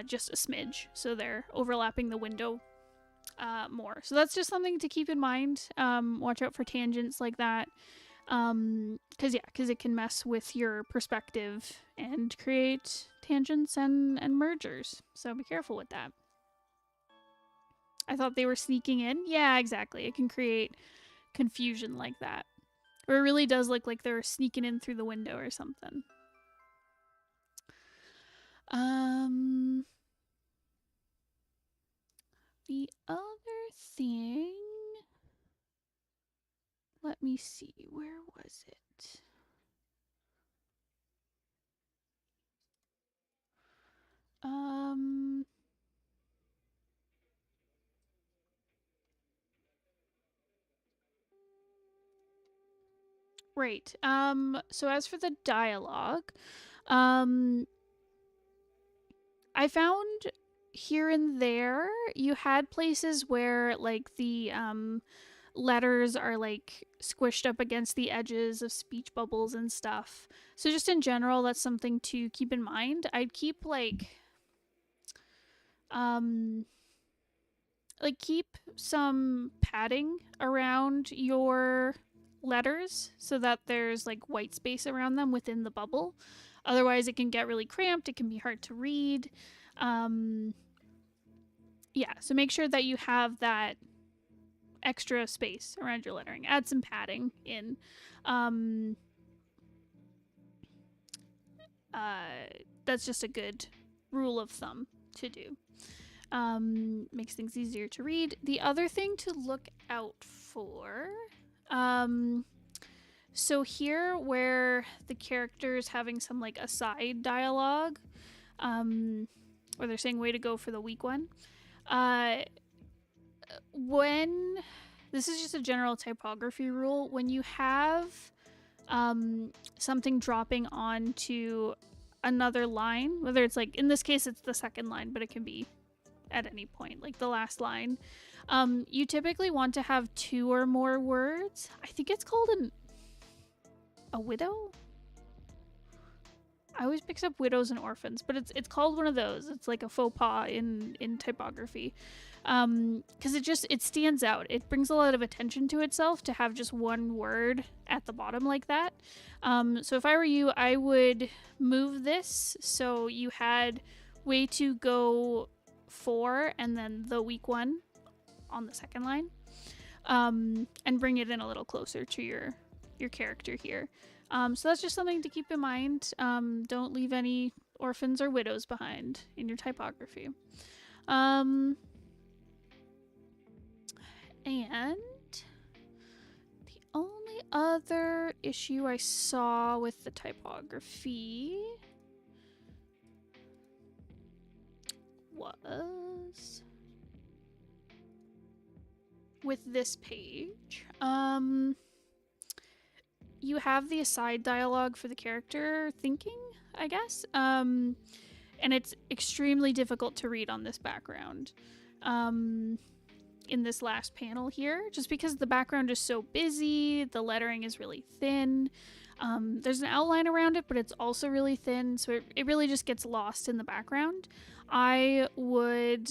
just a smidge so they're overlapping the window more. So that's just something to keep in mind. Watch out for tangents like that, because it can mess with your perspective and create tangents and mergers. So be careful with that. I thought they were sneaking in. Yeah, exactly. It can create confusion like that, or it really does look like they're sneaking in through the window or something. The other thing, let me see, where was it? Right. So as for the dialogue, I found here and there you had places where like the letters are like squished up against the edges of speech bubbles and stuff. So just in general, that's something to keep in mind. I'd keep keep some padding around your letters so that there's like white space around them within the bubble. Otherwise it can get really cramped, it can be hard to read. So make sure that you have that extra space around your lettering. Add some padding in. That's just a good rule of thumb to do. Makes things easier to read. The other thing to look out for, so here where the character's having some like aside dialogue, where they're saying way to go for the weak one, when, this is just a general typography rule, when you have something dropping onto another line, whether it's like, in this case it's the second line, but it can be at any point, like the last line, you typically want to have two or more words. I think it's called a widow. I always mix up widows and orphans, but it's called one of those. It's like a faux pas in typography, because it stands out. It brings a lot of attention to itself to have just one word at the bottom like that. So if I were you, I would move this so you had way to go for and then the weak one on the second line, and bring it in a little closer to your character here. So that's just something to keep in mind. Don't leave any orphans or widows behind in your typography. And the only other issue I saw with the typography was with this page. You have the aside dialogue for the character thinking, I guess. And it's extremely difficult to read on this background. In this last panel here, just because the background is so busy, the lettering is really thin. There's an outline around it, but it's also really thin, so it really just gets lost in the background. I would...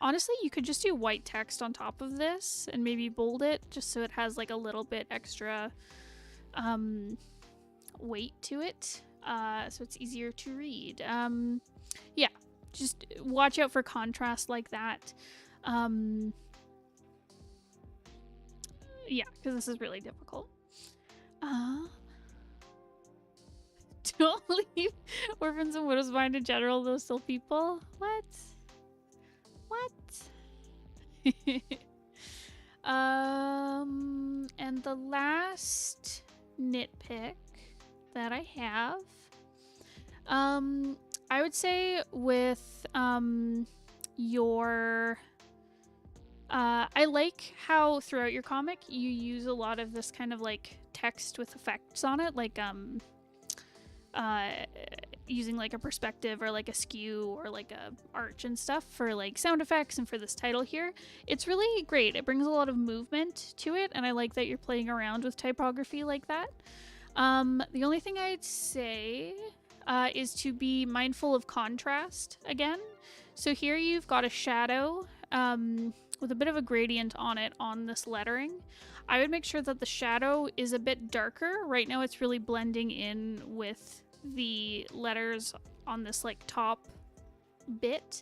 Honestly, you could just do white text on top of this and maybe bold it just so it has like a little bit extra weight to it, so it's easier to read. Yeah, just watch out for contrast like that. Yeah, because this is really difficult. Don't leave orphans and widows behind in general, those still people. What? And the last nitpick that I have, I would say with your I like how throughout your comic you use a lot of this kind of like text with effects on it, like using like a perspective or like a skew or like a arch and stuff for like sound effects and for this title here. It's really great. It brings a lot of movement to it, and I like that you're playing around with typography like that. The only thing I'd say is to be mindful of contrast again. So here you've got a shadow with a bit of a gradient on it on this lettering. I would make sure that the shadow is a bit darker. Right now it's really blending in with the letters on this like top bit,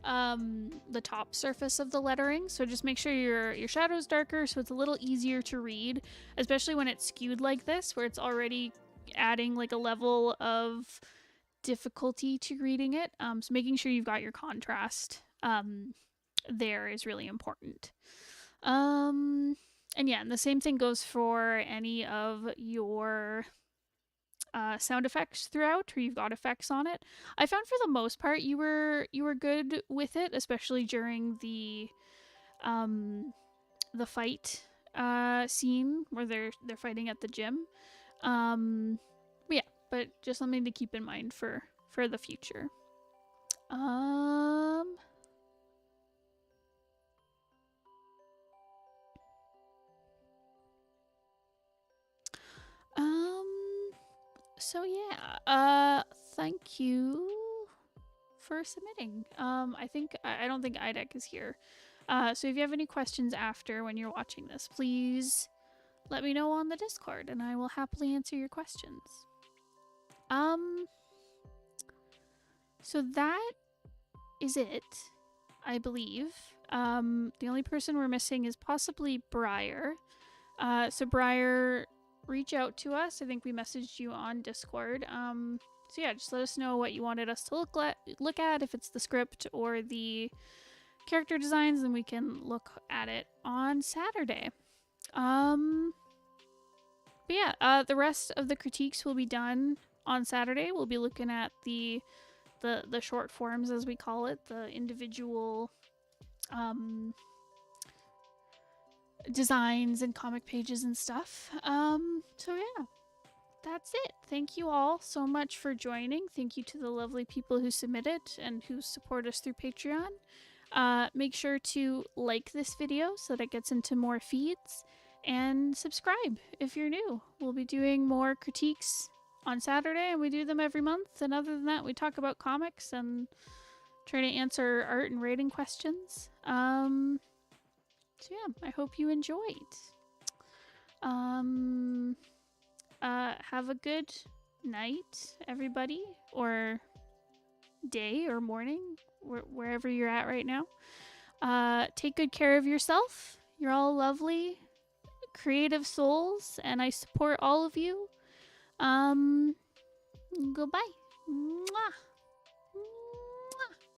the top surface of the lettering. So just make sure your shadow's darker so it's a little easier to read, especially when it's skewed like this, where it's already adding like a level of difficulty to reading it. So making sure you've got your contrast there is really important. And yeah, and the same thing goes for any of your sound effects throughout, or you've got effects on it. I found for the most part you were good with it, especially during the fight scene where they're fighting at the gym. Yeah, but just something to keep in mind for the future. So yeah, thank you for submitting. I don't think Idec is here. So if you have any questions after when you're watching this, please let me know on the Discord and I will happily answer your questions. So that is it, I believe. The only person we're missing is possibly Briar. So Briar, reach out to us. I think we messaged you on Discord. So yeah, just let us know what you wanted us to look at, if it's the script or the character designs, and we can look at it on Saturday. But yeah, the rest of the critiques will be done on Saturday. We'll be looking at the short forms, as we call it, the individual designs and comic pages and stuff. So yeah, that's it. Thank you all so much for joining. Thank you to the lovely people who submitted and who support us through Patreon. Make sure to like this video so that it gets into more feeds, and subscribe if you're new. We'll be doing more critiques on Saturday, and we do them every month. And other than that, we talk about comics and try to answer art and rating questions. So yeah, I hope you enjoyed. Have a good night, everybody, or day or morning, wherever you're at right now. Take good care of yourself. You're all lovely, creative souls, and I support all of you. Goodbye. Mwah.